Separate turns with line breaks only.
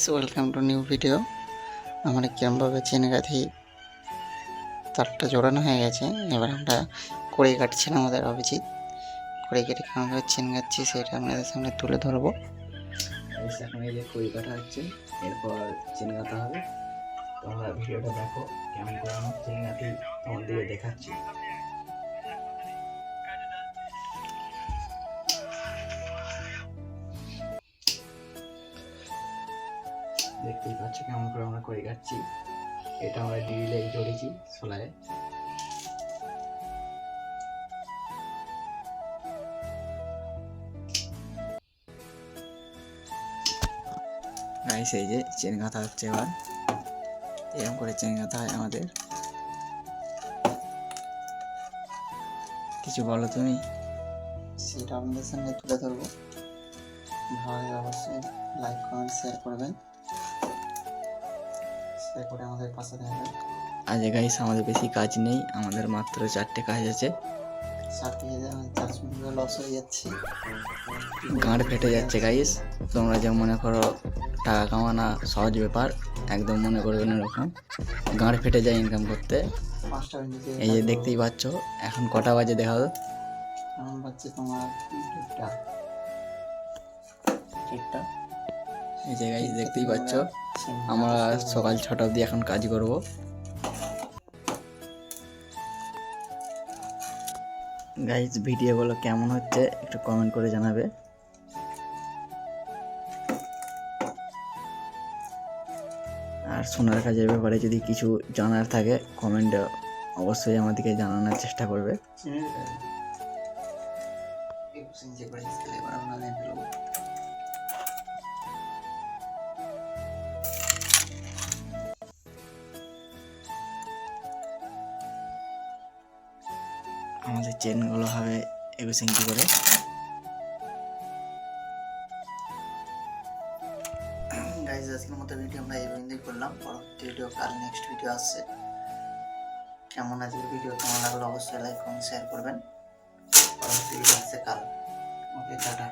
So welcome to new video. আমরা কিরমভাবে chain গাঁথি তারটা জোড়ানো হয়ে গেছে। এবার আমরা কড়ি কাটছেন আমাদের অভিজিৎ। কড়ি কেটে কীভাবে চেন গাচ্ছি সেটা আপনাদের সামনে তুলে ধরবো।
এখন এই যে কড়ি কাটা হচ্ছে, এরপর চেন গাঁথা হবে। তোমরা ভিডিওটা দেখো কেমন করে আমার চেন গাঁথি তোমাদেরকে দেখাচ্ছি। দেখতেই পাচ্ছ কেমন করে আমরা কড়ি কাটছি। এটা আমরা ড্রিলে জড়িয়েছি সোলায়। গাইস এই যে চেন গাঁথা হচ্ছে। এবার এরকম করে চেন গাঁথা হয় আমাদের। কিছু বলো তুমি।
সেটা আপনাদের সামনে তুলে ধরবো। ভালো লাগলে অবশ্যই লাইক কমেন্ট শেয়ার করবেন, শেয়ার করে আমাদের পাশে থাকবেন।
আজ গাইস আমাদের বেশি কাজ নেই, আমাদের মাত্র 4টে কাজ আছে।
4 মিনিট লস হয়ে যাচ্ছে,
গাঁড় ফেটে যাচ্ছে গাইস। তোমরা যে মনে করো টাকা কামানো সহজ ব্যাপার, একদম মনে করবে না এরকম। গাঁড় ফেটে যায় ইনকাম করতে।
5টা মিনিটে
এই যে দেখতেই পাচ্ছ এখন কটা বাজে দেখাও।
এখন বাজছে তোমার 1টা।
এই যে গাইস দেখতেই পাচ্ছ আমরা সকাল 6টা অবধি এখন কাজ করব। গাইস ভিডিওগুলো কেমন হচ্ছে একটু কমেন্ট করে জানাবে। আর সোনার কাজের ব্যাপারে যদি কিছু জানার থাকে কমেন্টে অবশ্যই আমাদেরকে জানানোর চেষ্টা করবে। আমাদের চেনগুলো হবে 21 ইঞ্চি করে।
গাইজ আজকের মতো ভিডিও আমরা এই পর্যন্তই করলাম। পরবর্তী ভিডিও কাল নেক্সট ভিডিও আসছে। কেমন আজকের ভিডিও কেমন লাগলো অবশ্যই লাইক কমেন্ট শেয়ার করবেন। পরবর্তী ভিডিও আসছে কাল। ওকে, টাটা।